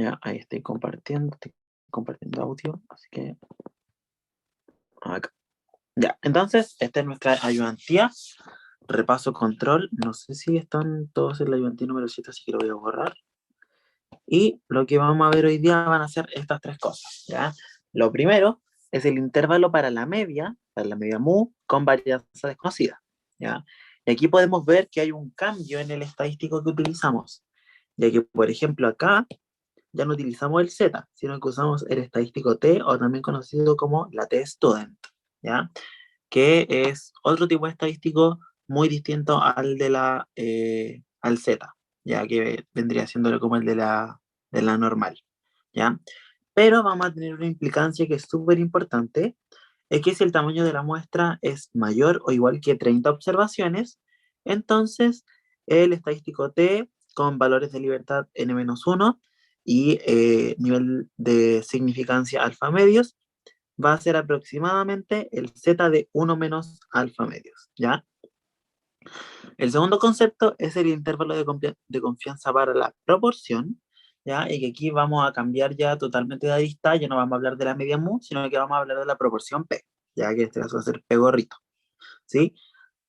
Ya, ahí estoy compartiendo audio, así que acá. Ya, entonces, esta es nuestra ayudantía. Repaso control. No sé si están todos en la ayudantía número 7, así que lo voy a borrar. Y lo que vamos a ver hoy día van a ser estas tres cosas, ¿ya? Lo primero es el intervalo para la media mu, con varianza desconocida, ¿ya? Y aquí podemos ver que hay un cambio en el estadístico que utilizamos, ya que, por ejemplo, acá ya no utilizamos el Z, sino que usamos el estadístico T, o también conocido como la T-Student, ¿ya? Que es otro tipo de estadístico muy distinto al de al Z, ya que vendría siendo como el de la normal, ¿ya? Pero vamos a tener una implicancia que es súper importante, es que si el tamaño de la muestra es mayor o igual que 30 observaciones, entonces el estadístico T con valores de libertad n-1 y nivel de significancia alfa medios va a ser aproximadamente el Z de 1 menos alfa medios, ¿ya? El segundo concepto es el intervalo de confianza para la proporción, ¿ya? Y que aquí vamos a cambiar ya totalmente de arista, ya no vamos a hablar de la media mu, sino que vamos a hablar de la proporción P, ya que en este caso va a ser P gorrito, ¿sí?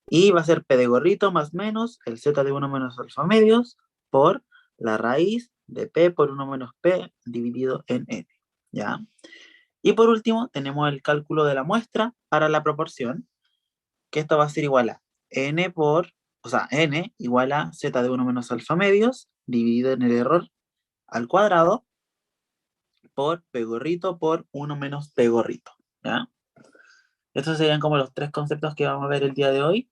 Y va a ser P de gorrito más menos el Z de 1 menos alfa medios por la raíz de P por 1 menos P dividido en N, ¿ya? Y por último, tenemos el cálculo de la muestra para la proporción, que esto va a ser igual a n igual a Z de 1 menos alfa medios, dividido en el error al cuadrado, por P gorrito por 1 menos P gorrito, ¿ya? Estos serían como los tres conceptos que vamos a ver el día de hoy.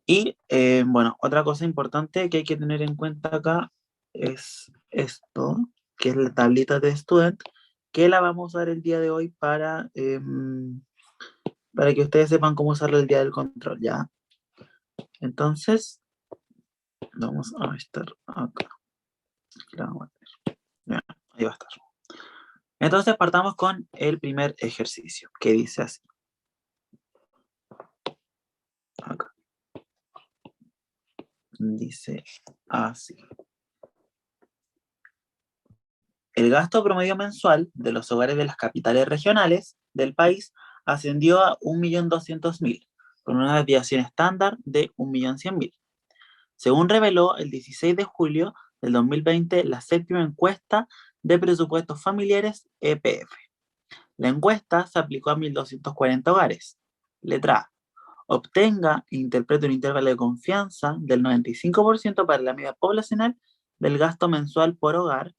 Y, bueno, otra cosa importante que hay que tener en cuenta acá es esto, que es la tablita de student, que la vamos a usar el día de hoy para que ustedes sepan cómo usarlo el día del control, ¿ya? Entonces, vamos a estar acá. Ya, ahí va a estar. Entonces, partamos con el primer ejercicio, que dice así. Acá. Dice así. El gasto promedio mensual de los hogares de las capitales regionales del país ascendió a 1.200.000, con una desviación estándar de 1.100.000. Según reveló el 16 de julio del 2020 la séptima encuesta de presupuestos familiares EPF. La encuesta se aplicó a 1.240 hogares. Letra A. Obtenga e interprete un intervalo de confianza del 95% para la media poblacional del gasto mensual por hogar.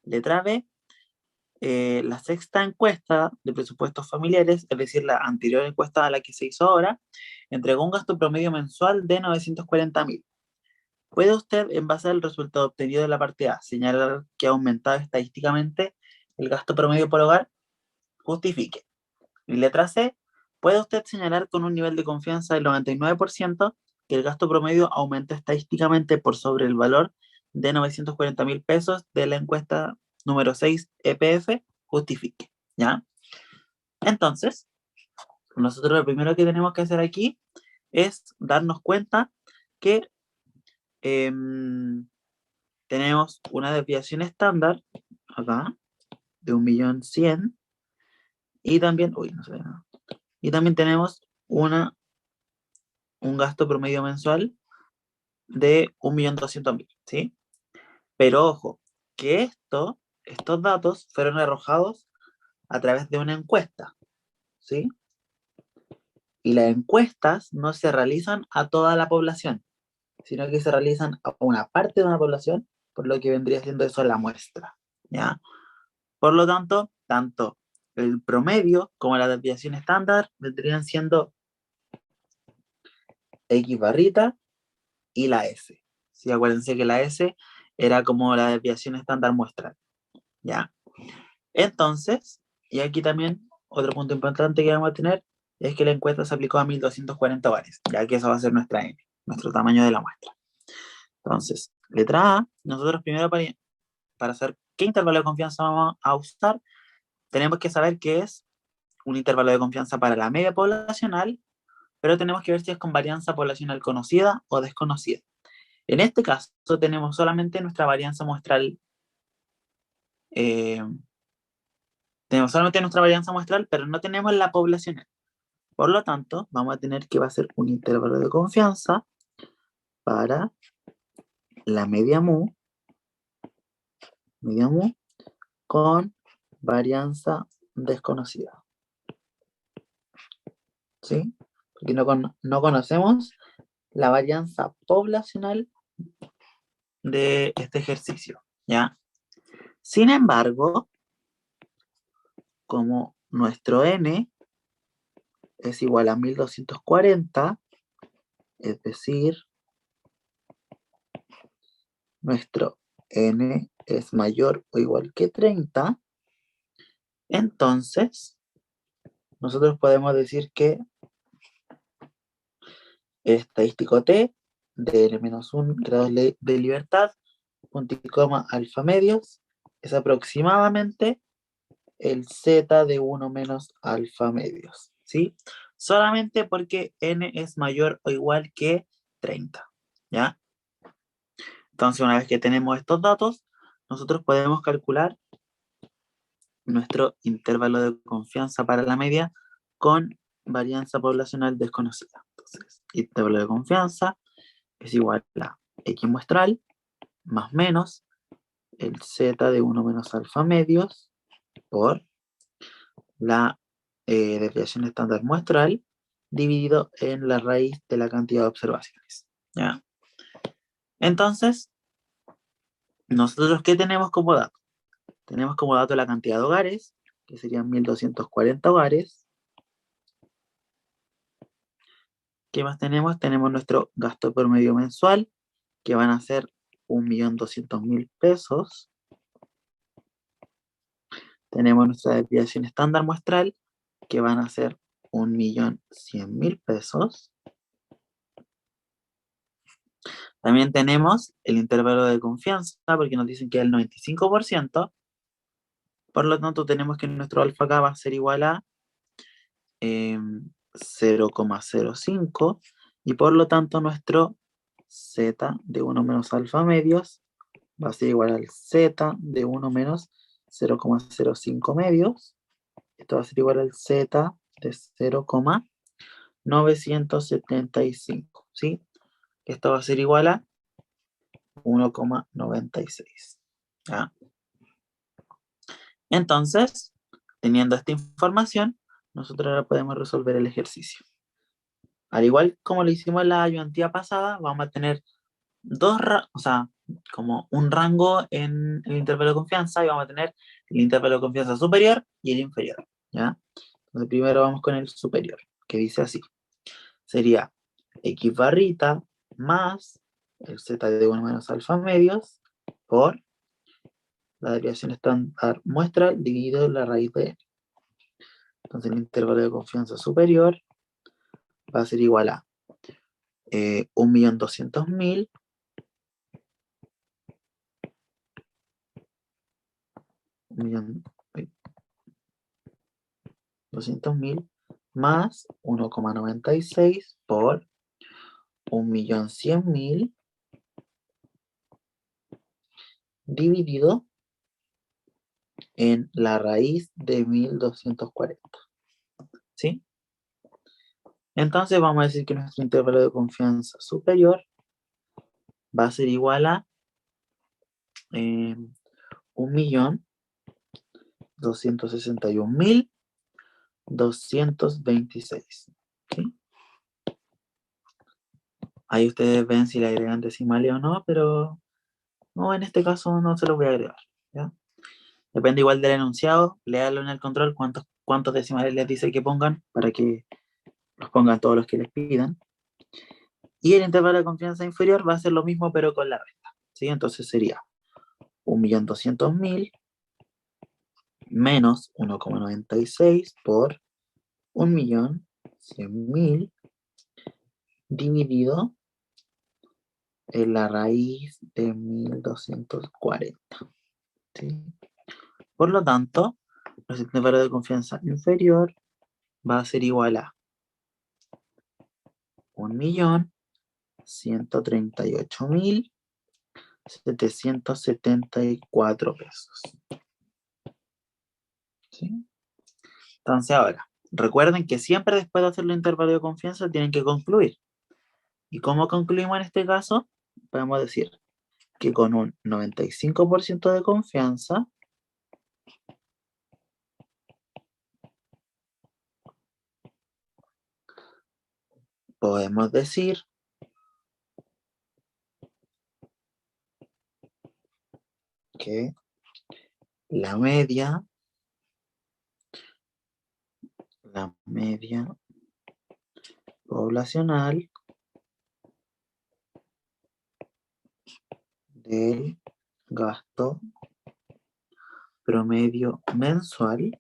Letra B. La sexta encuesta de presupuestos familiares, es decir, la anterior encuesta a la que se hizo ahora, entregó un gasto promedio mensual de 940.000. ¿Puede usted, en base al resultado obtenido de la parte A, señalar que ha aumentado estadísticamente el gasto promedio por hogar? Justifique. Y letra C, ¿puede usted señalar con un nivel de confianza del 99% que el gasto promedio aumenta estadísticamente por sobre el valor de 940.000 pesos de la encuesta número 6 EPF? Justifique, ¿ya? Entonces, nosotros lo primero que tenemos que hacer aquí es darnos cuenta que tenemos una desviación estándar acá de 1.100.000 y también, uy, no se ve nada. Y también tenemos un gasto promedio mensual de 1.200.000, ¿sí? Pero ojo, que estos datos fueron arrojados a través de una encuesta, ¿sí? Y las encuestas no se realizan a toda la población, sino que se realizan a una parte de una población, por lo que vendría siendo eso la muestra, ¿ya? Por lo tanto, tanto el promedio como la desviación estándar vendrían siendo X barrita y la S. ¿Sí? Acuérdense que la S era como la desviación estándar muestral, ¿ya? Entonces, y aquí también otro punto importante que vamos a tener es que la encuesta se aplicó a 1.240 hogares, ya que eso va a ser nuestra N, nuestro tamaño de la muestra. Entonces, letra A, nosotros primero para saber qué intervalo de confianza vamos a usar, tenemos que saber que es un intervalo de confianza para la media poblacional, pero tenemos que ver si es con varianza poblacional conocida o desconocida. En este caso tenemos solamente nuestra varianza muestral tenemos solamente nuestra varianza muestral, pero no tenemos la poblacional. Por lo tanto, vamos a tener que va a ser un intervalo de confianza para la media mu con varianza desconocida. ¿Sí? Porque no conocemos la varianza poblacional de este ejercicio, ¿ya? Sin embargo, como nuestro n es igual a 1240, es decir, nuestro n es mayor o igual que 30, entonces nosotros podemos decir que el estadístico t de n-1 grados de libertad, punto y coma alfa medios, es aproximadamente el z de 1 menos alfa medios, ¿sí? Solamente porque n es mayor o igual que 30, ¿ya? Entonces, una vez que tenemos estos datos, nosotros podemos calcular nuestro intervalo de confianza para la media con varianza poblacional desconocida. Entonces, intervalo de confianza es igual a x muestral más menos el z de 1 menos alfa medios por la desviación estándar muestral dividido en la raíz de la cantidad de observaciones, ¿ya? Entonces, nosotros, ¿qué tenemos como dato? Tenemos como dato la cantidad de hogares, que serían 1240 hogares. ¿Qué más tenemos? Tenemos nuestro gasto promedio mensual, que van a ser 1.200.000 pesos. Tenemos nuestra desviación estándar muestral, que van a ser 1.100.000 pesos. También tenemos el intervalo de confianza, porque nos dicen que es el 95%. Por lo tanto, tenemos que nuestro alfa acá va a ser igual a 0,05, y por lo tanto nuestro z de 1 menos alfa medios va a ser igual al z de 1 menos 0,05 medios. Esto va a ser igual al z de 0,975, ¿sí? Esto va a ser igual a 1,96. ¿Ya? Entonces, teniendo esta información, nosotros ahora podemos resolver el ejercicio. Al igual como lo hicimos en la ayudantía pasada, vamos a tener como un rango en el intervalo de confianza, y vamos a tener el intervalo de confianza superior y el inferior, ¿ya? Entonces primero vamos con el superior, que dice así. Sería x barrita más el z de 1 menos alfa medios por la desviación estándar muestral dividido en la raíz de n. Entonces el intervalo de confianza superior va a ser igual a 1.200.000 200.000 más 1,96 por 1.100.000 dividido en la raíz de 1.240. ¿Sí? Entonces vamos a decir que nuestro intervalo de confianza superior va a ser igual a 1.261.226. ¿Sí? Ahí ustedes ven si le agregan decimales o no, pero no, en este caso no se los voy a agregar, ¿ya? Depende igual del enunciado, léalo en el control cuántos decimales les dice que pongan para que los pongan todos los que les pidan. Y el intervalo de confianza inferior va a ser lo mismo, pero con la resta, ¿sí? Entonces sería 1.200.000 menos 1,96 por 1.100.000 dividido en la raíz de 1.240. ¿Sí? Por lo tanto, nuestro intervalo de confianza inferior va a ser igual a 1.138.774 pesos. ¿Sí? Entonces ahora, recuerden que siempre después de hacer el intervalo de confianza tienen que concluir. ¿Y cómo concluimos en este caso? Podemos decir que con un 95% de confianza podemos decir que la media poblacional del gasto promedio mensual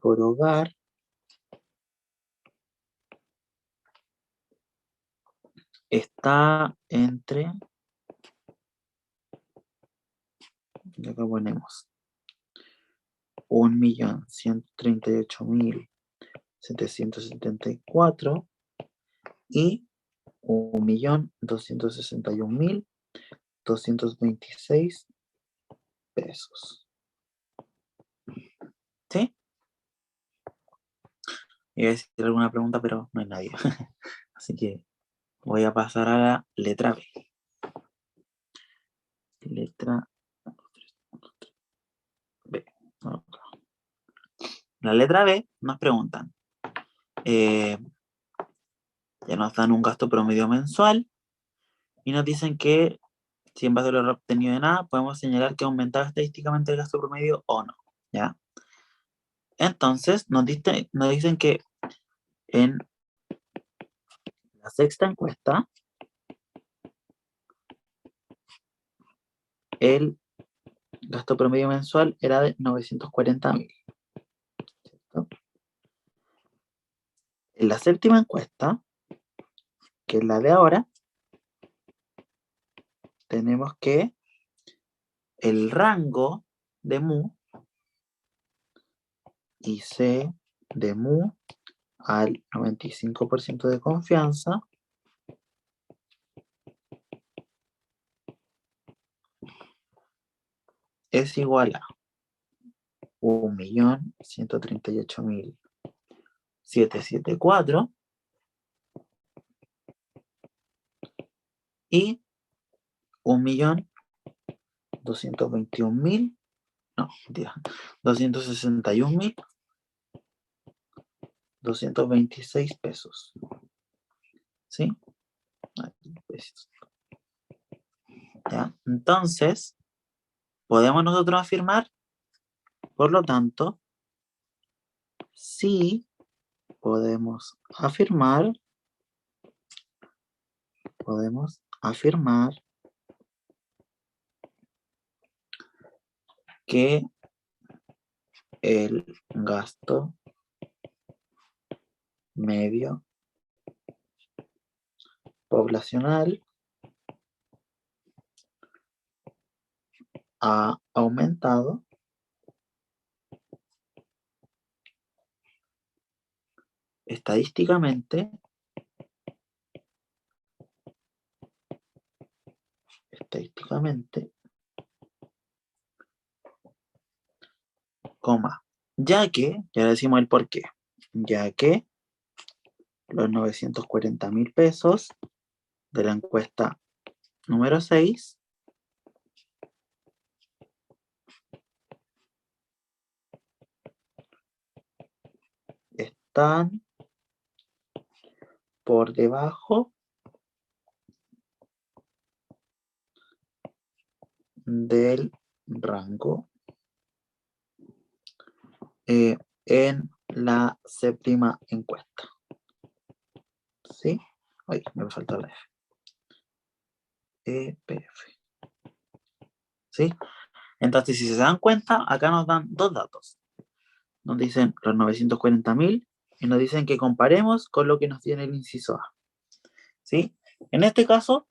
por hogar está entre, y acá ponemos 1.138.774 y 1.261.226 pesos. ¿Sí? Iba a decir alguna pregunta, pero no hay nadie. Así que voy a pasar a la letra B. Letra B. La letra B nos preguntan, ya nos dan un gasto promedio mensual y nos dicen que si en base a lo obtenido de nada podemos señalar que ha aumentado estadísticamente el gasto promedio o no, ¿ya? Entonces nos dicen que en la sexta encuesta el gasto promedio mensual era de 940.000. En la séptima encuesta, que es la de ahora, tenemos que el rango de mu y C de mu al 95% de confianza es igual a 1.138.774 y 1.221.000, no, mentira, 261.226 pesos. ¿Sí? ¿Ya? Entonces, podemos nosotros afirmar, por lo tanto, sí podemos afirmar que el gasto medio poblacional ha aumentado estadísticamente coma, ya decimos el por qué, ya que los 940.000 pesos de la encuesta número 6 están por debajo del rango en la séptima encuesta. ¿Sí? Oye, me faltó la F. EPF. ¿Sí? Entonces, si se dan cuenta, acá nos dan dos datos. Nos dicen los 940.000 y nos dicen que comparemos con lo que nos tiene el inciso A. ¿Sí? En este caso,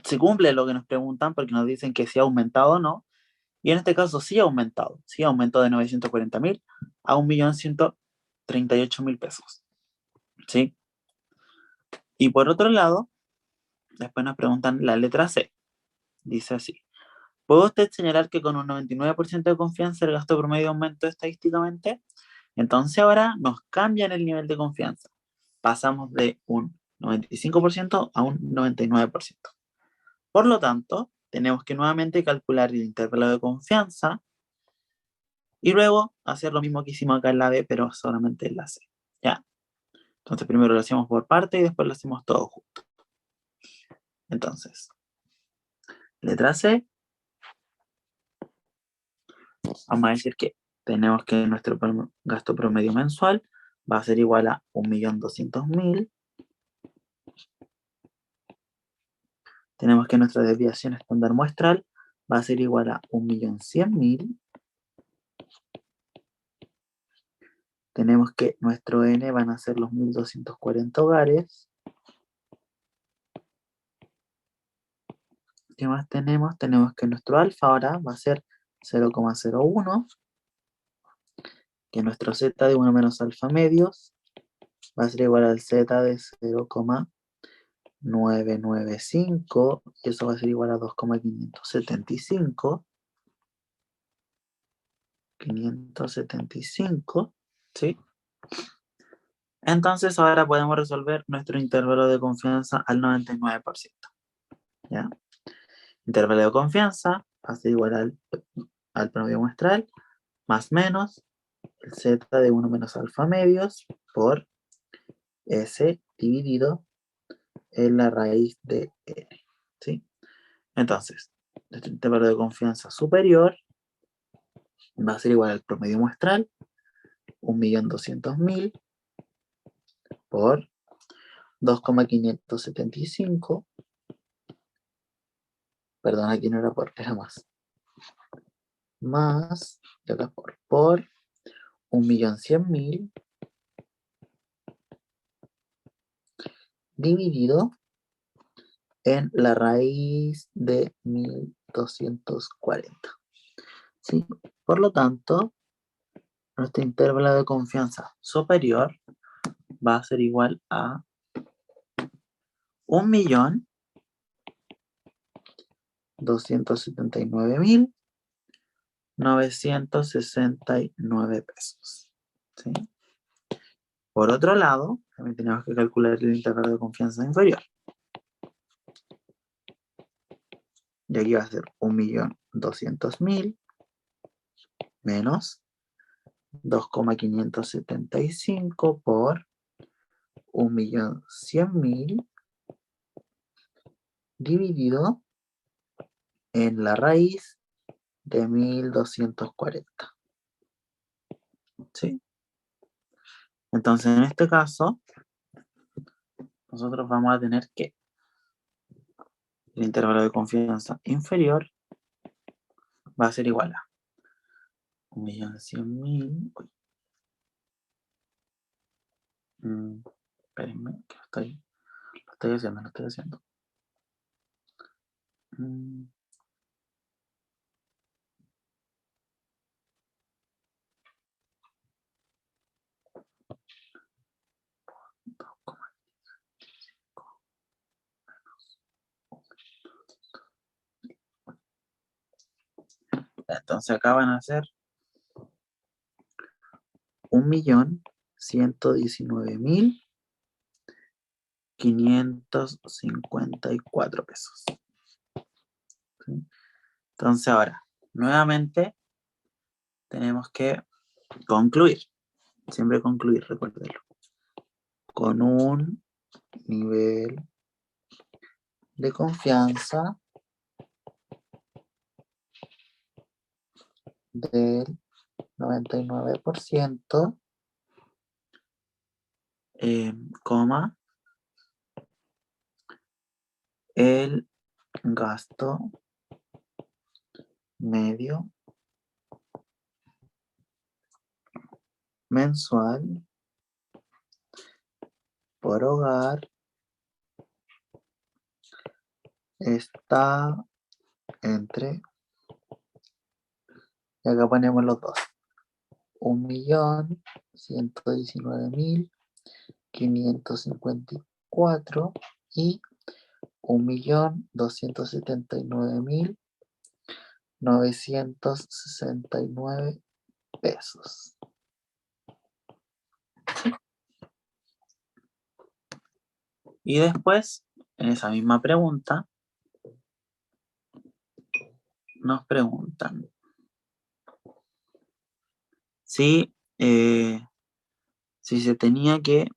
se cumple lo que nos preguntan porque nos dicen que si ha aumentado o no. Y en este caso sí ha aumentado. Sí aumentó de 940.000 a 1.138.000 pesos. ¿Sí? Y por otro lado, Después nos preguntan la letra C. Dice así. ¿Puede usted señalar que con un 99% de confianza el gasto promedio aumentó estadísticamente? Entonces ahora nos cambian el nivel de confianza. Pasamos de un 95% a un 99%. Por lo tanto, tenemos que nuevamente calcular el intervalo de confianza y luego hacer lo mismo que hicimos acá en la B, pero solamente en la C. ¿Ya? Entonces primero lo hacemos por parte y después lo hacemos todo junto. Entonces, letra C, vamos a decir que tenemos que nuestro gasto promedio mensual va a ser igual a 1.200.000. Tenemos que nuestra desviación estándar muestral va a ser igual a 1.100.000. Tenemos que nuestro N van a ser los 1.240 hogares. ¿Qué más tenemos? Tenemos que nuestro alfa ahora va a ser 0,01, que nuestro z de 1 menos alfa medios va a ser igual al z de 0,995, y eso va a ser igual a 2,575. 575, ¿sí? Entonces ahora podemos resolver nuestro intervalo de confianza al 99%. ¿Ya? Intervalo de confianza va a ser igual al promedio muestral, más menos el z de 1 menos alfa medios por S dividido en la raíz de n. ¿Sí? Entonces, nuestro intervalo de confianza superior va a ser igual al promedio muestral, 1.200.000 por 2,575. Perdón, aquí no era por, era más. Más, de acá por 1.100.000 dividido en la raíz de 1.240. ¿Sí? Por lo tanto, nuestro intervalo de confianza superior va a ser igual a 1.279.969 pesos. ¿Sí? Por otro lado, también tenemos que calcular el intervalo de confianza inferior. Y aquí va a ser 1.200.000 menos 2,575 por 1.100.000 dividido en la raíz de 1.240. ¿Sí? Entonces, en este caso, nosotros vamos a tener que el intervalo de confianza inferior va a ser igual a 1.100.000. Espérenme, que lo estoy haciendo. Mm, Entonces acá van a ser 1.119.554 pesos. ¿Sí? Entonces ahora, nuevamente, tenemos que concluir. Siempre concluir, recuérdenlo. Con un nivel de confianza del 99%, coma, el gasto medio mensual por hogar está entre, y acá ponemos los dos, 1.119.554 y 1.279.969 pesos. Y después, en esa misma pregunta, nos preguntan si, si se tenía que,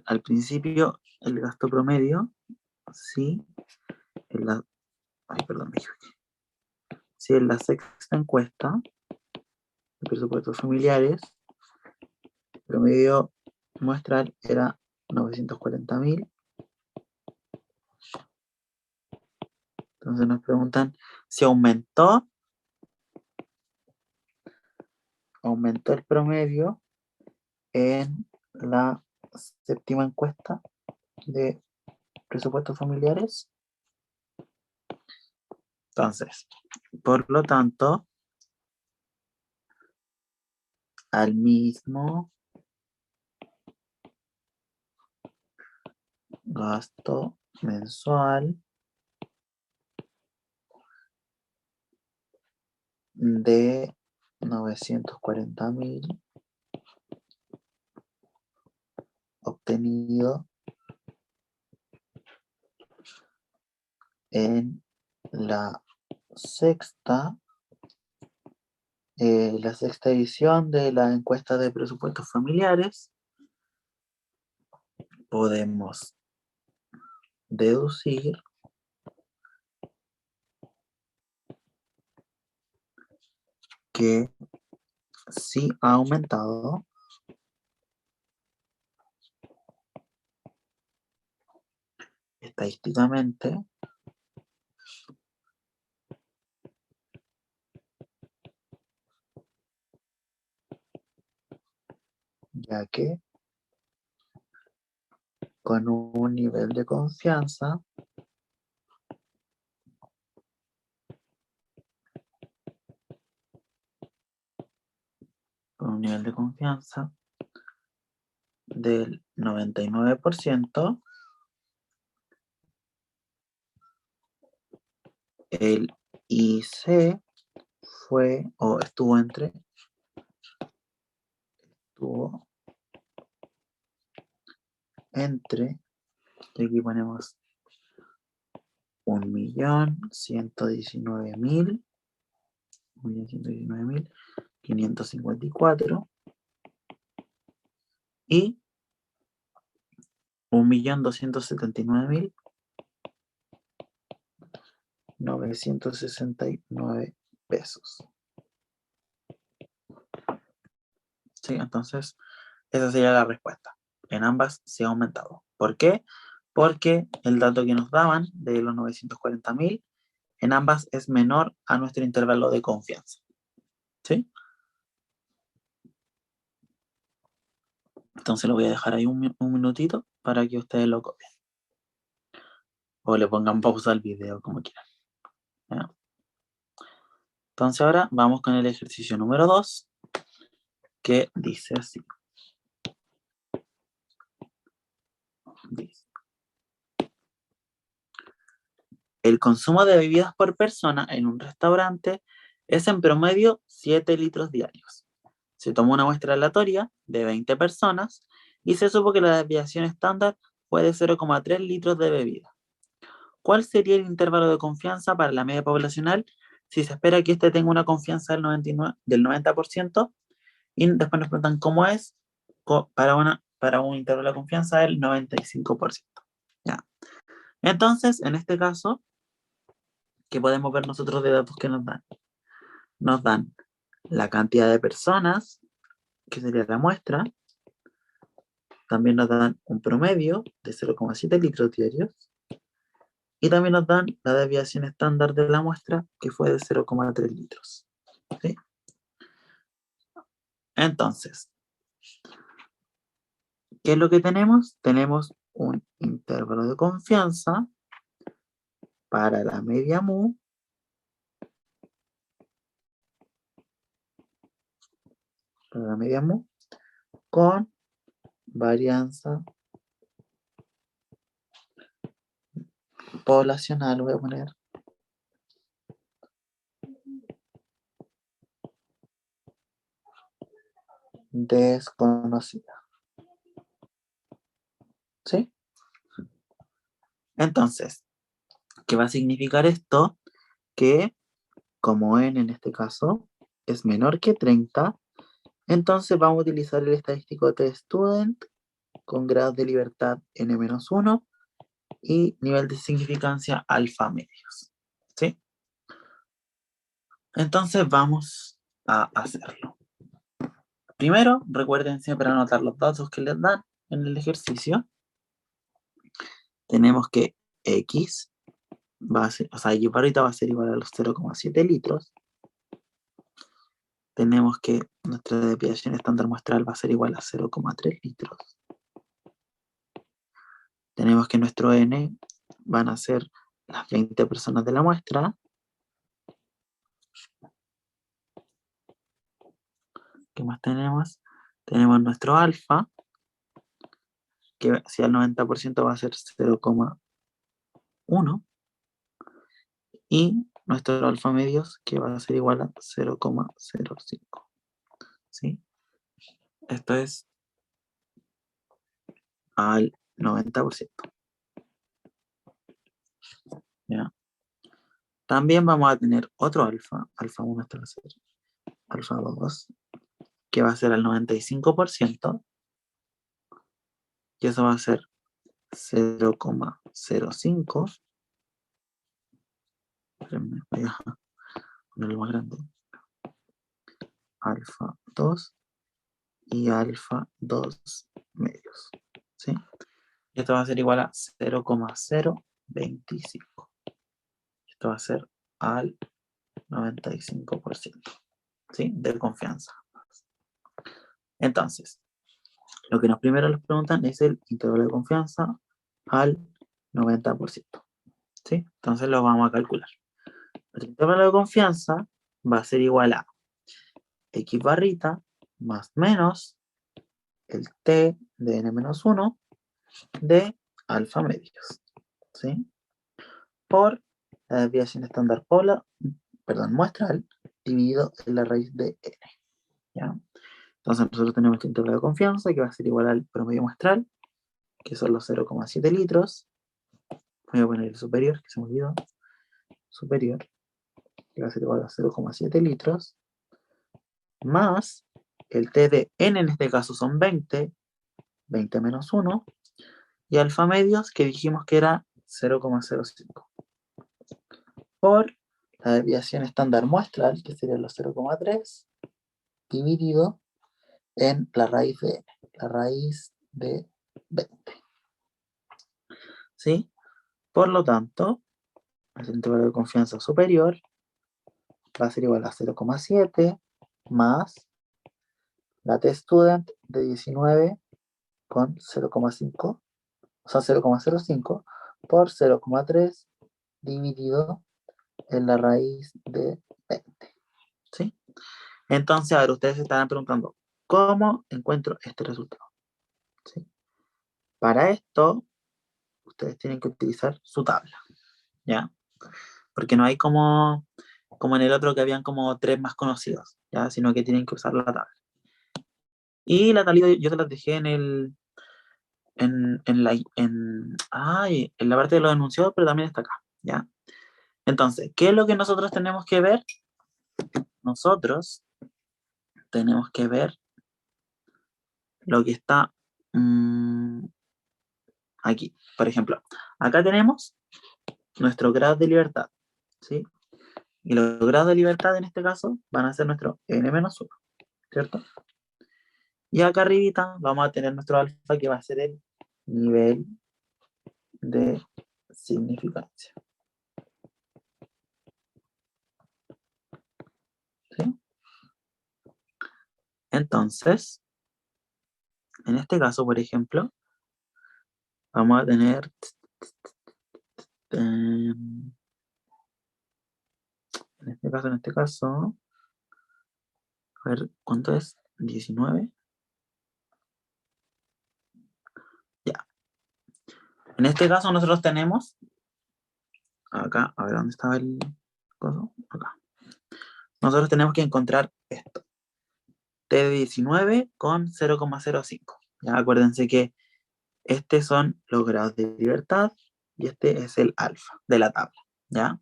al principio, el gasto promedio, si en la, ay, perdón, me equivoqué. Si en la sexta encuesta de presupuestos familiares, el promedio muestral era 940.000. Entonces nos preguntan si aumentó el promedio en la séptima encuesta de presupuestos familiares. Entonces, por lo tanto, al mismo gasto mensual de 940.000 obtenido en la sexta edición de la encuesta de presupuestos familiares, podemos deducir que sí ha aumentado estadísticamente ya que con un nivel de confianza del 99%, el IC fue o estuvo entre, y aquí ponemos 1.119.554 y 1.279.969 pesos. ¿Sí? Entonces, esa sería la respuesta. En ambas se ha aumentado. ¿Por qué? Porque el dato que nos daban de los 940.000 en ambas es menor a nuestro intervalo de confianza. ¿Sí? Entonces lo voy a dejar ahí un minutito para que ustedes lo copien. O le pongan pausa al video, como quieran. ¿Ya? Entonces ahora vamos con el ejercicio número 2, que dice así. Dice: el consumo de bebidas por persona en un restaurante es en promedio 7 litros diarios. Se tomó una muestra aleatoria de 20 personas y se supo que la desviación estándar fue de 0,3 litros de bebida. ¿Cuál sería el intervalo de confianza para la media poblacional si se espera que éste tenga una confianza del 90%? Y después nos preguntan cómo es para un intervalo de confianza del 95%. ¿Ya? Entonces, en este caso, ¿qué podemos ver nosotros de datos que nos dan? Nos dan la cantidad de personas, que sería la muestra. También nos dan un promedio de 0,7 litros diarios. Y también nos dan la desviación estándar de la muestra, que fue de 0,3 litros. ¿Sí? Entonces, ¿qué es lo que tenemos? Tenemos un intervalo de confianza para la media mu con varianza poblacional, voy a poner. Desconocida. ¿Sí? Entonces, ¿qué va a significar esto? Que como n en este caso es menor que 30, entonces vamos a utilizar el estadístico testudent con grados de libertad n-1 y nivel de significancia alfa medios. ¿Sí? Entonces vamos a hacerlo. Primero, recuerden siempre anotar los datos que les dan en el ejercicio. Tenemos que x va a ser, o sea, y ahorita va a ser igual a los 0,7 litros. Tenemos que nuestra desviación estándar muestral va a ser igual a 0,3 litros. Tenemos que nuestro n van a ser las 20 personas de la muestra. ¿Qué más tenemos? Tenemos nuestro alfa, que si al 90% va a ser 0,1. Y nuestro alfa medios, que va a ser igual a 0,05. ¿Sí? Esto es al 90%. ¿Ya? También vamos a tener otro alfa, alfa 1 hasta alfa 2, que va a ser al 95%, y eso va a ser 0,05. Voy a ponerlo más grande. Alfa 2 y alfa 2 medios. ¿Sí? Y esto va a ser igual a 0,025. Esto va a ser al 95%. ¿Sí? De confianza. Entonces, lo que primero nos preguntan es el intervalo de confianza al 90%. ¿Sí? Entonces lo vamos a calcular. El intervalo de confianza va a ser igual a x barrita más menos el t de n-1 de alfa medios. ¿Sí? Por la desviación estándar muestral dividido en la raíz de n. ¿Ya? Entonces nosotros tenemos este intervalo de confianza que va a ser igual al promedio muestral, que son los 0,7 litros. Voy a poner el superior, que se me olvidó. Superior, que va a ser igual a 0,7 litros, más el T de N en este caso son 20, 20 menos 1, y alfa medios, que dijimos que era 0,05. Por la desviación estándar muestral, que sería los 0,3, dividido en la raíz de N, la raíz de 20. ¿Sí? Por lo tanto, el intervalo de confianza superior va a ser igual a 0,7 más la testudent de 19 con 0,5, o sea, 0,05 por 0,3 dividido en la raíz de 20. ¿Sí? Entonces, a ver, ustedes se estarán preguntando, ¿cómo encuentro este resultado? ¿Sí? Para esto, ustedes tienen que utilizar su tabla, ¿ya? Porque no hay como en el otro que habían como 3 más conocidos, ¿ya? Sino que tienen que usar la tabla. Y la tablita yo te las dejé en la parte de los enunciados, pero también está acá, ¿ya? Entonces, ¿qué es lo que nosotros tenemos que ver? Nosotros tenemos que ver lo que está aquí. Por ejemplo, acá tenemos nuestro grado de libertad, ¿sí? Y los grados de libertad en este caso van a ser nuestro n-1, ¿cierto? Y acá arribita vamos a tener nuestro alfa, que va a ser el nivel de significancia. ¿Sí? Entonces, en este caso, por ejemplo, vamos a tener en este caso, a ver, ¿cuánto es? 19. Ya. En este caso nosotros tenemos acá, a ver dónde estaba el coso, acá. Nosotros tenemos que encontrar esto. T de 19 con 0,05. Ya acuérdense que estos son los grados de libertad y este es el alfa de la tabla, ¿ya?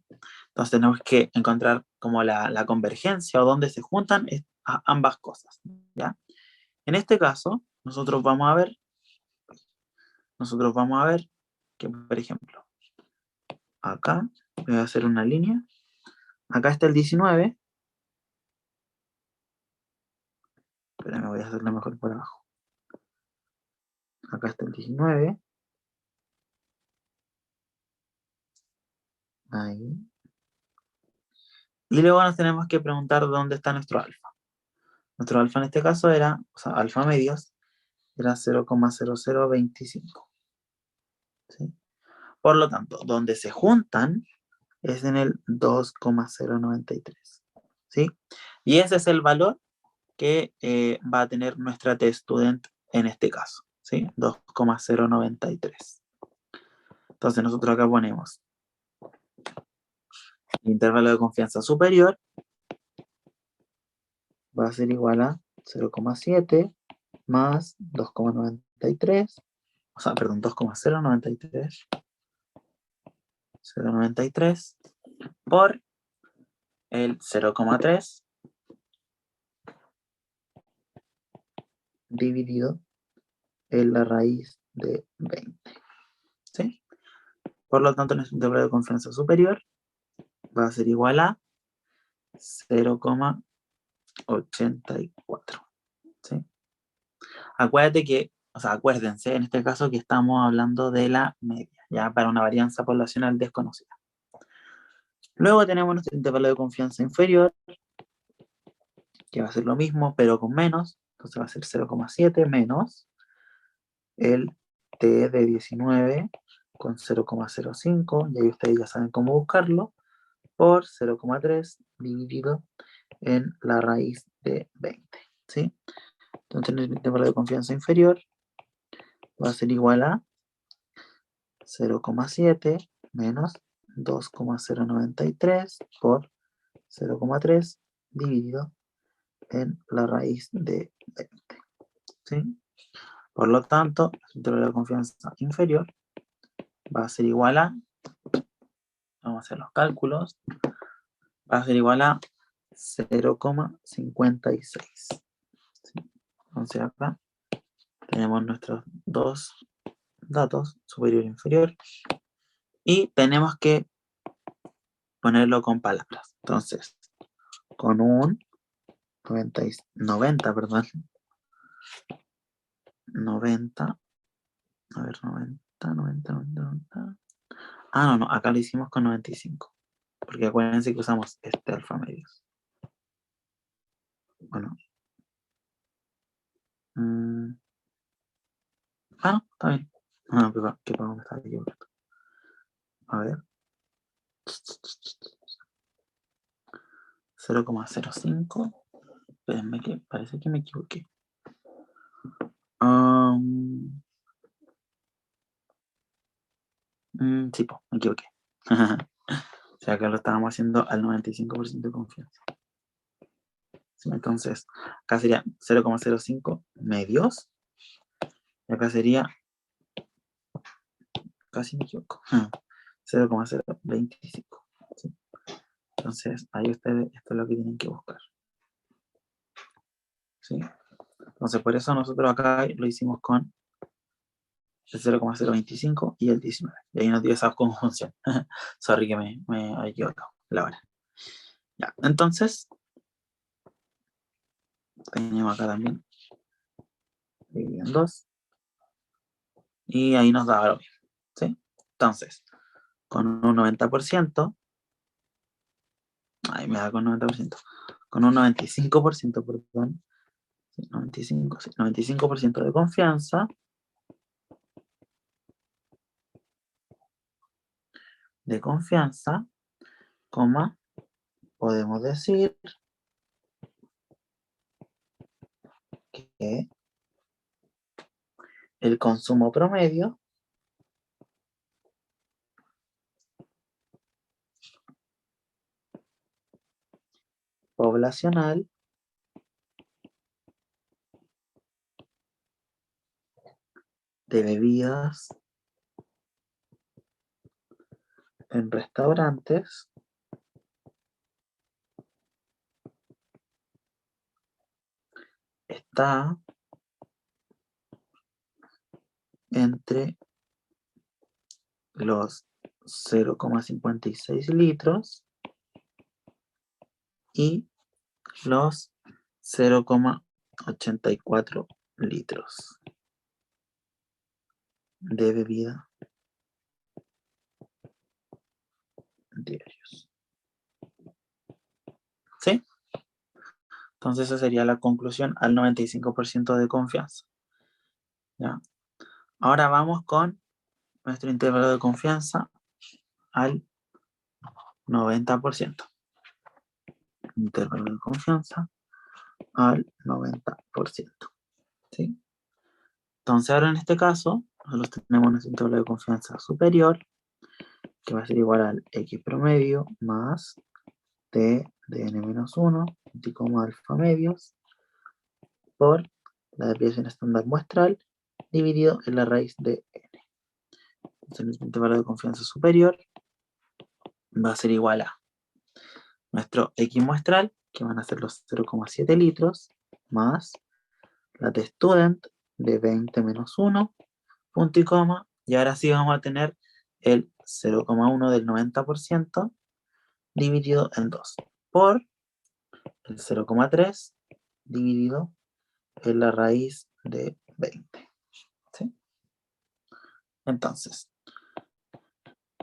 Entonces tenemos que encontrar como la convergencia o dónde se juntan ambas cosas, ¿ya? En este caso, nosotros vamos a ver que, por ejemplo, acá voy a hacer una línea, acá está el 19, pero me voy a hacerlo mejor por abajo. Acá está el 19, ahí. Y luego nos tenemos que preguntar dónde está nuestro alfa. Nuestro alfa en este caso era, o sea, alfa medios, era 0,0025. ¿Sí? Por lo tanto, donde se juntan es en el 2,093. ¿Sí? Y ese es el valor que va a tener nuestra T-Student en este caso. ¿Sí? 2,093. Entonces nosotros acá ponemos el intervalo de confianza superior va a ser igual a 0,7 más 2,93, o sea, perdón, 2,093, 0,93 por el 0,3 dividido en la raíz de 20. ¿Sí? Por lo tanto, nuestro intervalo de confianza superior va a ser igual a 0,84. ¿Sí? Acuérdate que, o sea, acuérdense en este caso que estamos hablando de la media, ya para una varianza poblacional desconocida. Luego tenemos nuestro intervalo de confianza inferior, que va a ser lo mismo, pero con menos. Entonces va a ser 0,7 menos el T de 19 con 0,05, y ahí ustedes ya saben cómo buscarlo, por 0,3 dividido en la raíz de 20. ¿Sí? Entonces el intervalo de confianza inferior va a ser igual a 0,7 menos 2,093 por 0,3 dividido en la raíz de 20. ¿Sí? Por lo tanto, el intervalo de confianza inferior va a ser igual a, vamos a hacer los cálculos, va a ser igual a 0,56. ¿Sí? Entonces acá tenemos nuestros dos datos, superior e inferior, y tenemos que ponerlo con palabras. Entonces, con un 90, perdón, 90, a ver, 90. Ah, no, acá lo hicimos con 95, porque acuérdense que usamos este alfa medios. Bueno. No, está bien. No, que me estaba equivocando. A ver. 0,05. Espérenme que parece que me equivoqué. Sí, me equivoqué. O sea, acá lo estábamos haciendo al 95% de confianza. ¿Sí? Entonces, acá sería 0,05 medios. Y acá sería, casi me equivoco, 0,025. ¿Sí? Entonces, ahí ustedes, esto es lo que tienen que buscar. ¿Sí? Entonces, por eso nosotros acá lo hicimos con el 0,025 y el 19. Y ahí nos dio esa conjunción. Sorry que me he equivocado la hora. Ya, entonces, tenemos acá también dividido en 2. Y ahí nos da lo mismo. ¿Sí? Entonces, con un 90%, ahí me da con 90%, con un 95%, perdón, 95% de confianza, coma, podemos decir que el consumo promedio poblacional de bebidas en restaurantes está entre los 0,56 litros y los 0,84 litros de bebida diarios. ¿Sí? Entonces esa sería la conclusión al 95% de confianza. ¿Ya? Ahora vamos con nuestro intervalo de confianza al 90%. Intervalo de confianza al 90%. ¿Sí? Entonces ahora en este caso, nosotros tenemos nuestro intervalo de confianza superior, que va a ser igual al X promedio más T de n-1, como alfa medios, por la desviación estándar muestral, dividido en la raíz de n. Entonces nuestro intervalo de confianza superior va a ser igual a nuestro X muestral, que van a ser los 0,7 litros, más la T student de 20 menos 1, punto y coma, y ahora sí vamos a tener el 0,1 del 90% dividido en 2, por el 0,3 dividido en la raíz de 20. ¿Sí? Entonces,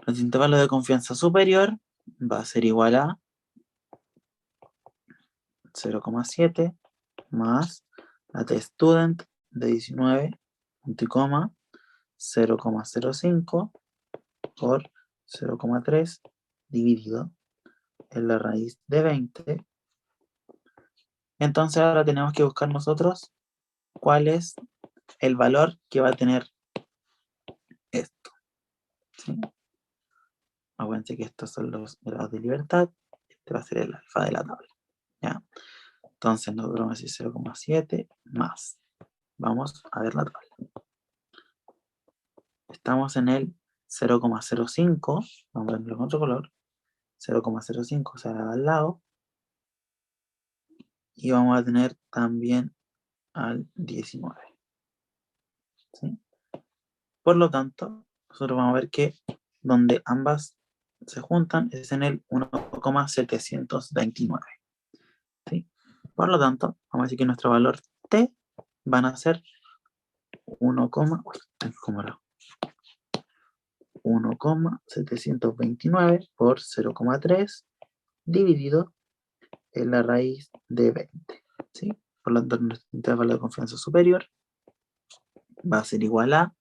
el intervalo de confianza superior va a ser igual a 0,7 más la T-student de 19, punto y coma, 0,05 por 0,3 dividido en la raíz de 20. Entonces ahora tenemos que buscar nosotros cuál es el valor que va a tener esto. ¿Sí? Acuérdense que estos son los grados de libertad. Este va a ser el alfa de la tabla. ¿Ya? Entonces nosotros vamos a decir 0,7 más. Vamos a ver la tabla. Estamos en el 0,05. Vamos a verlo con otro color. 0,05 se hará al lado. Y vamos a tener también al 19. ¿Sí? Por lo tanto, nosotros vamos a ver que donde ambas se juntan es en el 1,729. ¿Sí? Por lo tanto, vamos a decir que nuestro valor T van a ser 1,729 por 0,3 dividido en la raíz de 20. ¿Sí? Por lo tanto, nuestro intervalo de confianza superior va a ser igual a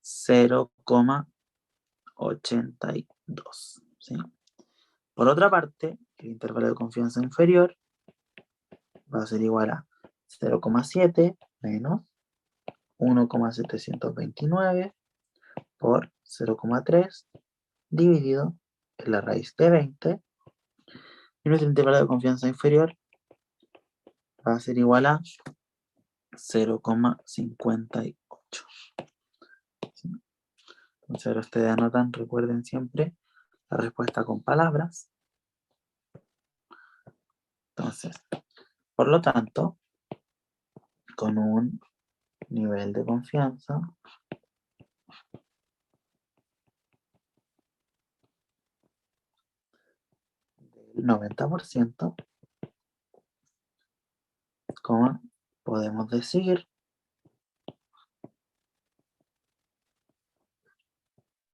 0,82. ¿Sí? Por otra parte, el intervalo de confianza inferior va a ser igual a 0,7 menos 1,729 por 0,3 dividido en la raíz de 20. Y nuestro intervalo de confianza inferior va a ser igual a 0,58. ¿Sí? Entonces ahora ustedes anotan, recuerden siempre la respuesta con palabras. Entonces, por lo tanto, con un nivel de confianza del 90%, podemos decir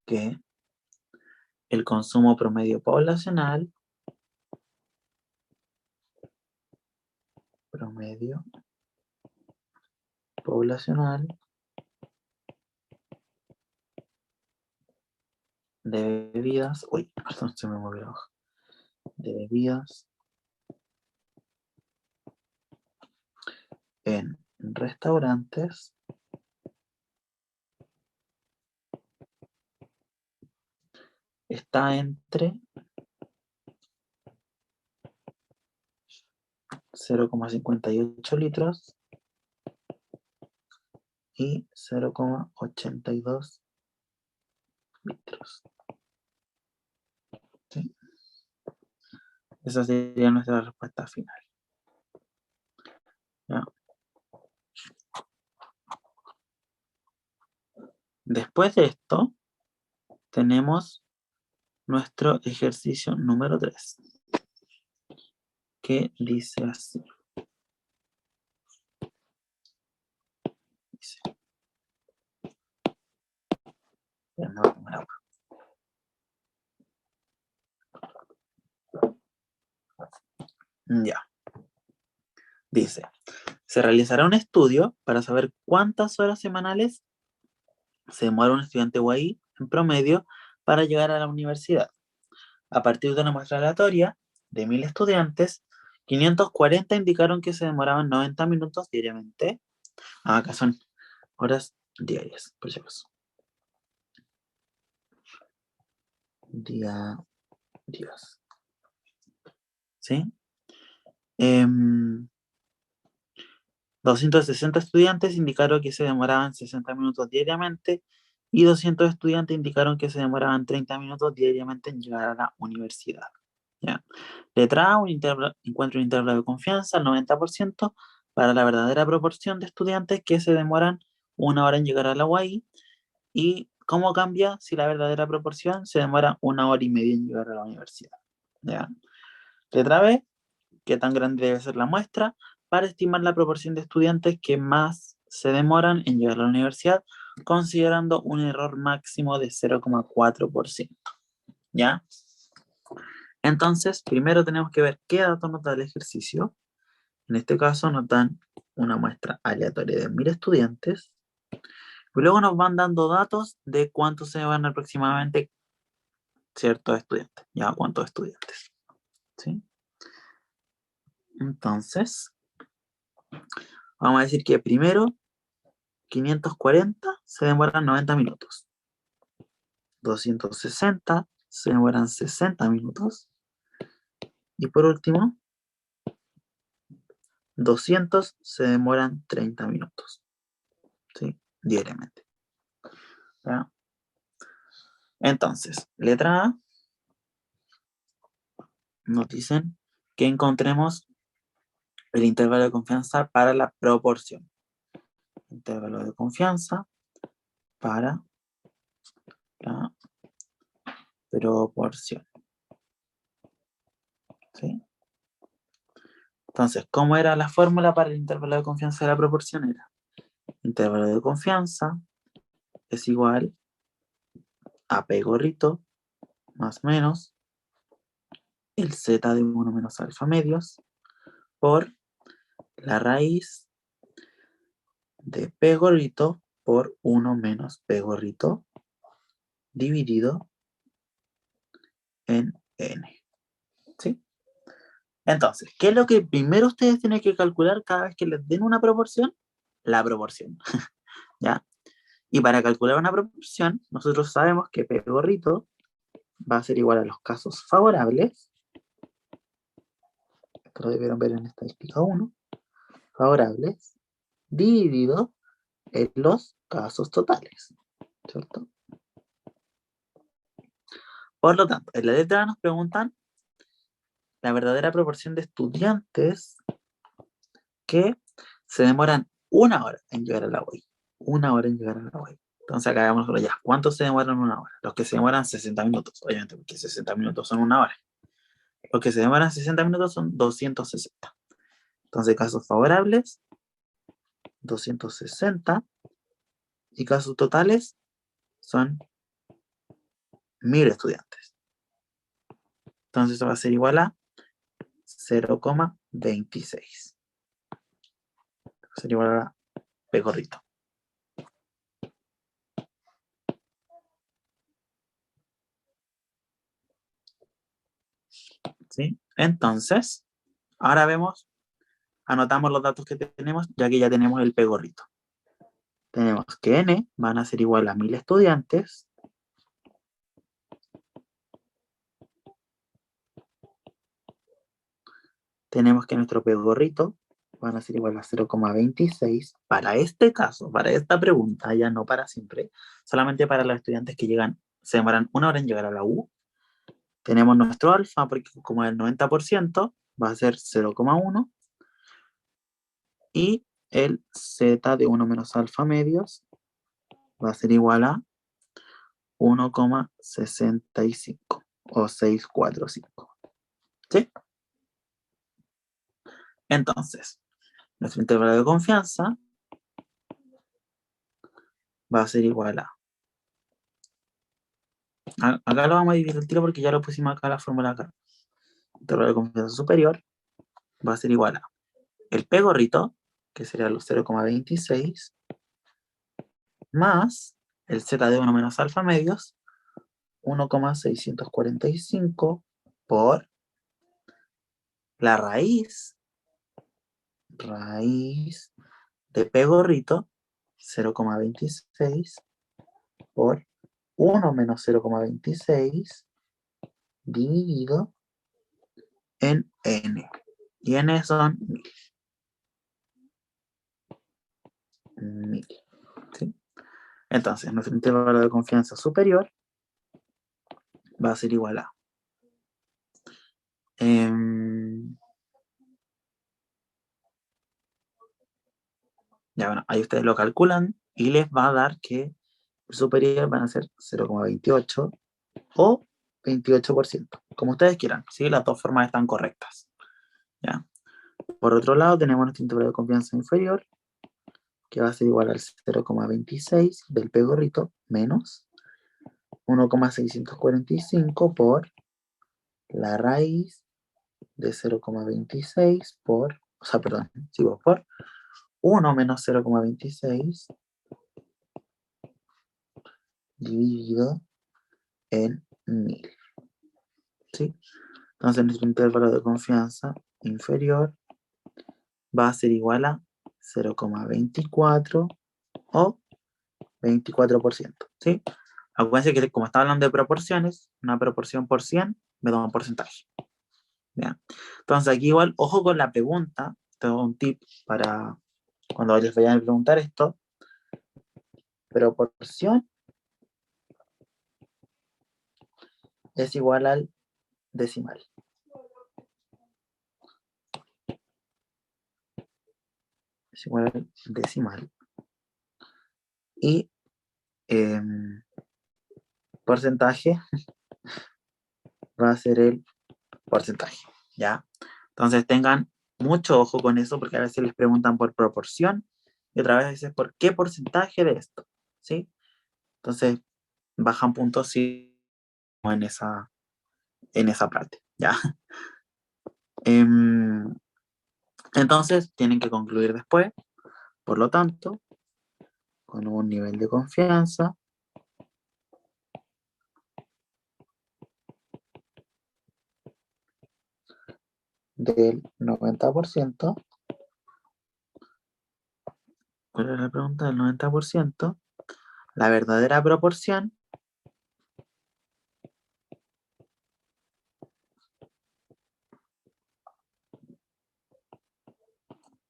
que el consumo promedio poblacional de bebidas, perdón, se me movió la hoja, de bebidas en restaurantes está entre 0,58 litros y 0,82 litros. ¿Sí? Esa sería nuestra respuesta final. ¿Ya? Después de esto, tenemos nuestro ejercicio número 3, que dice así. Dice. Ya. Dice, se realizará un estudio para saber cuántas horas semanales se demora un estudiante UAI en promedio para llegar a la universidad. A partir de una muestra aleatoria de 1000 estudiantes, 540 indicaron que se demoraban 90 minutos diariamente. Acá son horas diarias, por si acaso. Diarias. ¿Sí? 260 estudiantes indicaron que se demoraban 60 minutos diariamente y 200 estudiantes indicaron que se demoraban 30 minutos diariamente en llegar a la universidad. ¿Ya? Letra A, encuentro un intervalo de confianza al 90% para la verdadera proporción de estudiantes que se demoran 1 hora en llegar a la UAI. ¿Y cómo cambia si la verdadera proporción se demora 1 hora y media en llegar a la universidad? ¿Ya? Letra B, qué tan grande debe ser la muestra para estimar la proporción de estudiantes que más se demoran en llegar a la universidad, considerando un error máximo de 0,4%. ¿Ya? Entonces, primero tenemos que ver qué datos nos da el ejercicio. En este caso nos dan una muestra aleatoria de 1000 estudiantes. Y luego nos van dando datos de cuántos se van aproximadamente ciertos estudiantes. ¿Ya? ¿Cuántos estudiantes? ¿Sí? Entonces, vamos a decir que primero 540 se demoran 90 minutos. 260 se demoran 60 minutos. Y por último, 200 se demoran 30 minutos. ¿Sí? Diariamente. ¿Ya? Entonces, letra A, nos dicen que encontremos el intervalo de confianza para la proporción. Intervalo de confianza para la proporción. ¿Sí? Entonces, ¿cómo era la fórmula para el intervalo de confianza de la proporción? Era intervalo de confianza es igual a P gorrito más menos el Z de 1 menos alfa medios por la raíz de P gorrito por 1 menos P gorrito dividido en N. ¿Sí? Entonces, ¿qué es lo que primero ustedes tienen que calcular cada vez que les den una proporción? La proporción. ¿Ya? Y para calcular una proporción, nosotros sabemos que P gorrito va a ser igual a los casos favorables. Esto lo debieron ver en estadística 1. Favorables dividido en los casos totales. ¿Cierto? Por lo tanto, en la letra A nos preguntan la verdadera proporción de estudiantes que se demoran 1 hora en llegar a la UAI. 1 hora en llegar a la UAI. Entonces acá vamos ya. ¿Cuántos se demoran 1 hora? Los que se demoran 60 minutos, obviamente, porque 60 minutos son 1 hora. Los que se demoran 60 minutos son 260. Entonces, casos favorables, 260. Y casos totales son 1000 estudiantes. Entonces, eso va a ser igual a 0,26. Sería igual a P gorrito. ¿Sí? Entonces, ahora vemos, anotamos los datos que tenemos, ya que ya tenemos el P gorrito. Tenemos que N van a ser igual a 1000 estudiantes. tenemos que nuestro P gorrito van a ser igual a 0,26 para este caso, para esta pregunta, ya no para siempre, solamente para los estudiantes que llegan, se demoran 1 hora en llegar a la U. Tenemos nuestro alfa, porque como es el 90%, va a ser 0,1. Y el z de 1 menos alfa medios va a ser igual a 1,65 o 645. ¿Sí? Entonces, nuestro intervalo de confianza va a ser igual a... Acá lo vamos a dividir el tiro porque ya lo pusimos acá la fórmula acá. El intervalo de confianza superior va a ser igual a el P gorrito, que sería los 0,26, más el z de 1 menos alfa medios, 1,645 por la raíz de P gorrito, 0,26 por 1 menos 0,26 dividido en n. Y n son 1000. ¿Sí? Entonces, nuestro intervalo de confianza superior va a ser igual a... ya bueno, ahí ustedes lo calculan y les va a dar que el superior van a ser 0,28 o 28%, como ustedes quieran, ¿sí? Las dos formas están correctas. ¿Ya? Por otro lado, tenemos nuestro intervalo de confianza inferior, que va a ser igual al 0,26 del P gorrito menos 1,645 por la raíz de 0,26 por, o sea, perdón, sigo por 1 menos 0,26 dividido en 1000. ¿Sí? Entonces nuestro intervalo de confianza inferior va a ser igual a 0,24 o 24%. ¿Sí? Acuérdense que como está hablando de proporciones, una proporción por 100 me da un porcentaje. ¿Ya? Entonces aquí igual, ojo con la pregunta, tengo un tip para cuando les vayan a preguntar esto. Proporción es igual al decimal. Es igual al decimal. Y porcentaje va a ser el porcentaje, ¿ya? Entonces tengan mucho ojo con eso porque a veces les preguntan por proporción y otra vez veces por qué porcentaje de esto, ¿sí? Entonces bajan puntos sí en esa parte, ¿ya? Entonces tienen que concluir después, por lo tanto, con un nivel de confianza del 90%. ¿Cuál es la pregunta? Del 90%. La verdadera proporción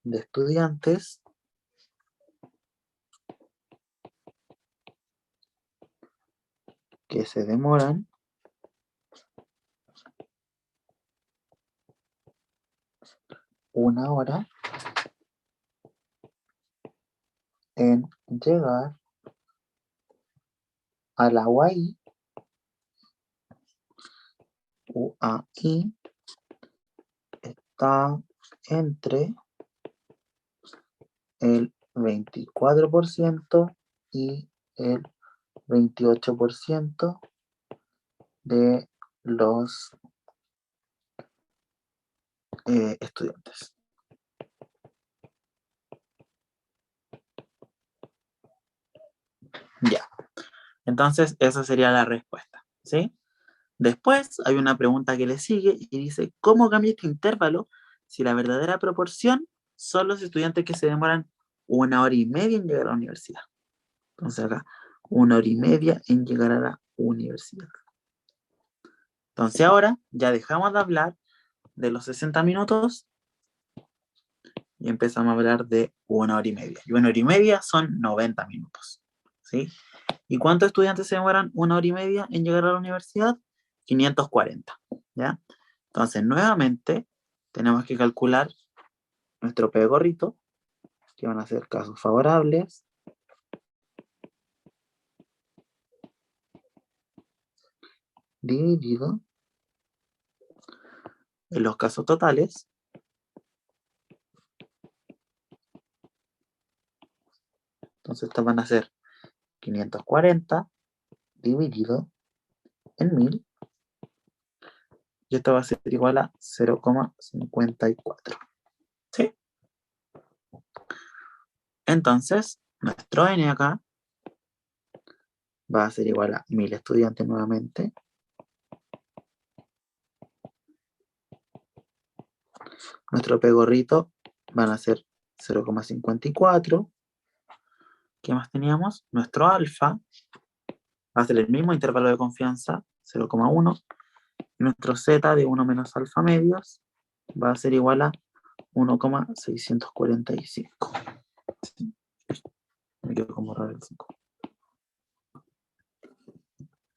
de estudiantes que se demoran una hora en llegar a la UAI está entre el 24% y el 28% de los estudiantes. Ya. Entonces, esa sería la respuesta, ¿sí? Después hay una pregunta que le sigue y dice, ¿cómo cambia este intervalo si la verdadera proporción son los estudiantes que se demoran 1 hora y media en llegar a la universidad? Entonces acá, 1 hora y media en llegar a la universidad. Entonces ahora ya dejamos de hablar de los 60 minutos y empezamos a hablar de 1 hora y media. Y 1 hora y media son 90 minutos. ¿Sí? ¿Y cuántos estudiantes se demoran 1 hora y media en llegar a la universidad? 540. ¿Ya? Entonces, nuevamente, tenemos que calcular nuestro P gorrito, que van a ser casos favorables, dividido en los casos totales, entonces estos van a ser 540 dividido en 1000, y esto va a ser igual a 0,54. ¿Sí? Entonces, nuestro N acá va a ser igual a 1000 estudiantes nuevamente, nuestro P gorrito van a ser 0,54. ¿Qué más teníamos? Nuestro alfa va a ser el mismo intervalo de confianza, 0,1. Y nuestro z de 1 menos alfa medios va a ser igual a 1,645. ¿Sí? Me quedo como raro el 5.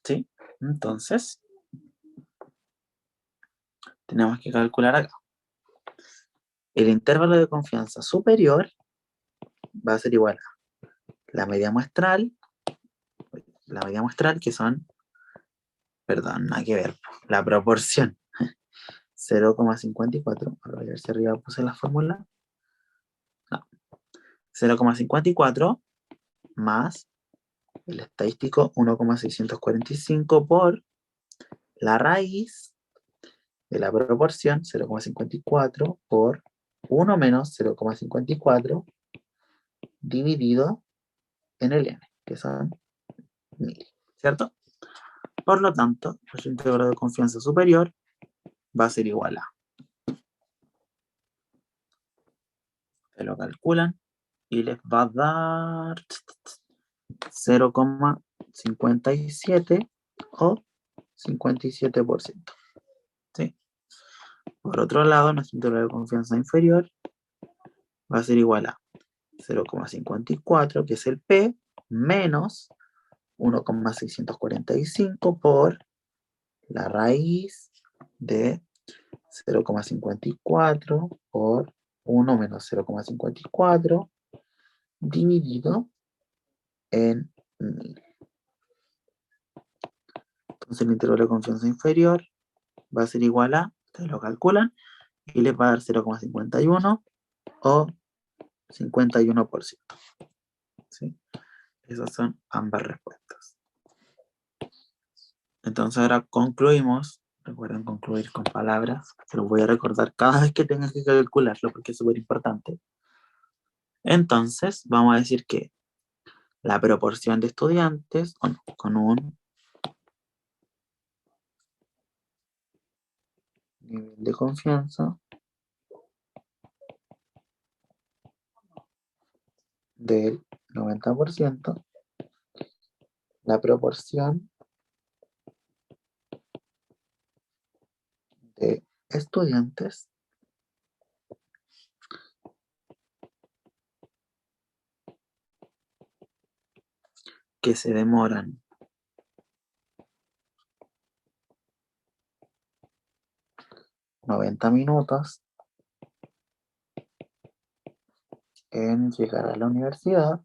¿Sí? Entonces, tenemos que calcular acá. El intervalo de confianza superior va a ser igual a la media muestral, que son, perdón, nada que ver, la proporción 0,54, a ver si arriba puse la fórmula, no, 0,54 más el estadístico 1,645 por la raíz de la proporción 0,54 por 1 menos 0,54 dividido en el n, que son 1000, ¿cierto? Por lo tanto, nuestro intervalo de confianza superior va a ser igual a, se lo calculan y les va a dar 0,57 o 57%. ¿Sí? Por otro lado, nuestro intervalo de confianza inferior va a ser igual a 0,54, que es el P, menos 1,645 por la raíz de 0,54 por 1 menos 0,54 dividido en 1000. Entonces el intervalo de confianza inferior va a ser igual a, ustedes lo calculan, y les va a dar 0,51 o 51%. ¿Sí? Esas son ambas respuestas. Entonces ahora concluimos. Recuerden concluir con palabras. Se los voy a recordar cada vez que tengas que calcularlo porque es súper importante. Entonces vamos a decir que la proporción de estudiantes con un nivel de confianza del 90%, la proporción de estudiantes que se demoran 90 minutos en llegar a la universidad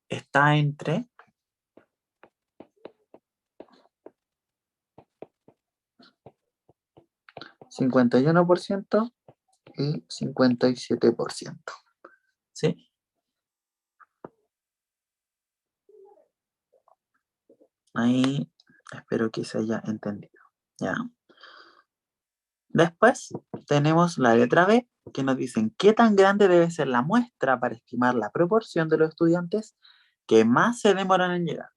está entre 51% y 57%. ¿Sí? Ahí espero que se haya entendido. ¿Ya? Después tenemos la letra B, que nos dicen qué tan grande debe ser la muestra para estimar la proporción de los estudiantes que más se demoran en llegar.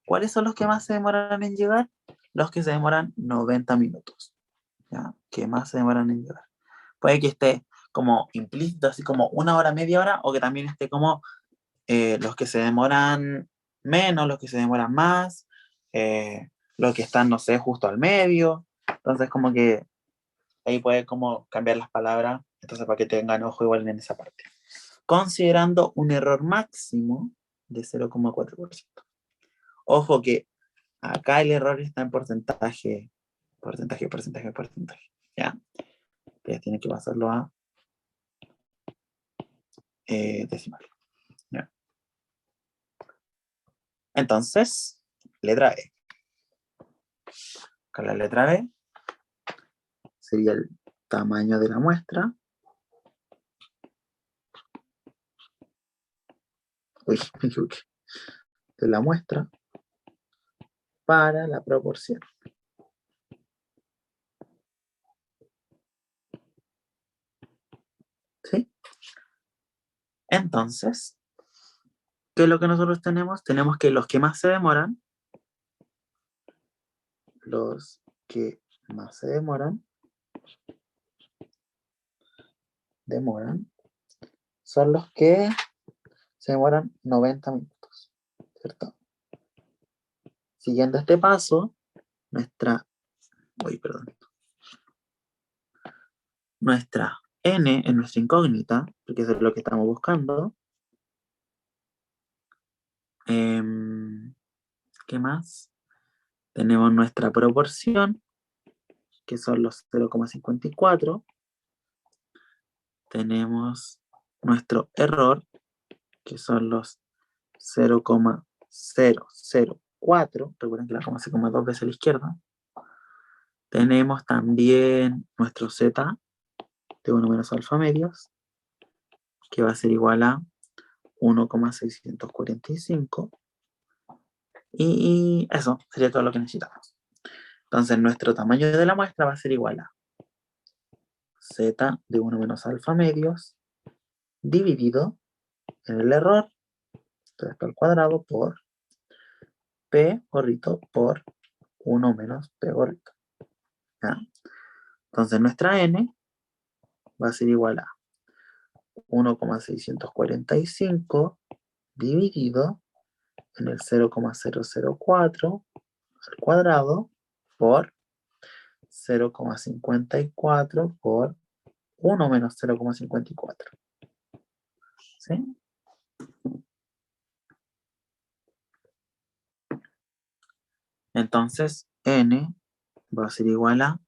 ¿Cuáles son los que más se demoran en llegar? Los que se demoran 90 minutos. ¿Ya? Que más se demoran en llegar. Puede que esté como implícito, así como 1 hora, media hora, o que también esté como los que se demoran menos, los que se demoran más, los que están, no sé, justo al medio. Entonces, como que ahí puede como cambiar las palabras, entonces para que tengan ojo igual en esa parte. Considerando un error máximo de 0,4%. Ojo que acá el error está en porcentaje, ¿ya? Ustedes tienen que pasarlo a decimal, ¿ya? Entonces, letra E. Acá la letra E sería el tamaño de la muestra. Uy, me equivoqué. De la muestra para la proporción. ¿Sí? Entonces, ¿qué es lo que nosotros tenemos? Tenemos que los que más se demoran, son los que se demoran 90 minutos, ¿cierto? Siguiendo este paso, nuestra n es nuestra incógnita, porque eso es lo que estamos buscando. ¿Qué más? Tenemos nuestra proporción, que son los 0,54. Tenemos nuestro error, que son los 0,004. Recuerden que la coma se come dos veces a la izquierda. Tenemos también nuestro z de 1 menos alfa medios, que va a ser igual a 1,645. Y eso sería todo lo que necesitamos. Entonces nuestro tamaño de la muestra va a ser igual a z de 1 menos alfa medios dividido en el error, todo esto al cuadrado, por p gorrito por 1 menos p gorrito. ¿Ya? Entonces nuestra n va a ser igual a 1,645 dividido en el 0,004 al cuadrado por 0,54 por 1 menos 0,54. ¿Sí? Entonces, n va a ser igual a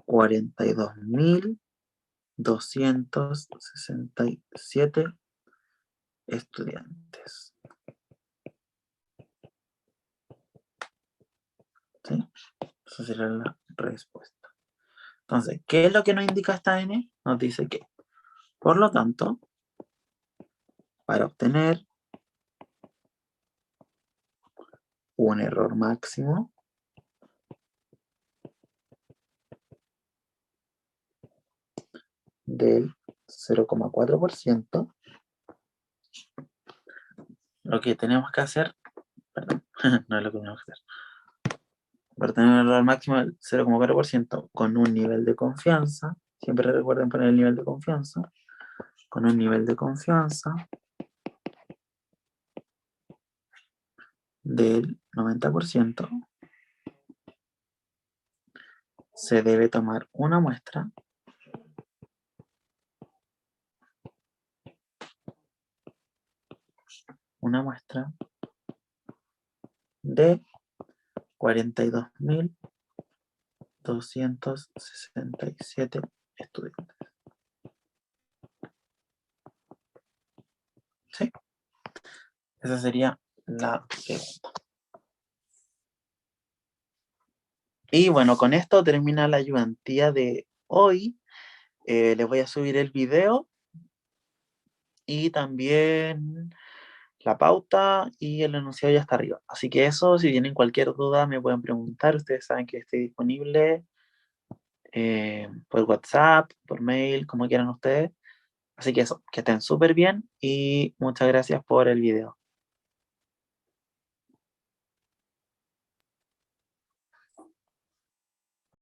42.267 estudiantes. ¿Sí? Esa sería la respuesta. Entonces, ¿qué es lo que nos indica esta n? Nos dice que, por lo tanto, para obtener un error máximo del 0,4%, lo que tenemos que hacer, perdón, no es lo que tenemos que hacer, para tener un error máximo del 0,4% con un nivel de confianza, siempre recuerden poner el nivel de confianza, con un nivel de confianza del 90%, se debe tomar una muestra de 42.267 estudiantes. ¿Sí? Esa sería la pregunta. Y bueno, con esto termina la ayudantía de hoy. Les voy a subir el video y también la pauta y el enunciado ya está arriba. Así que eso, si tienen cualquier duda me pueden preguntar. Ustedes saben que estoy disponible por WhatsApp, por mail, como quieran ustedes. Así que eso, que estén súper bien y muchas gracias por el video.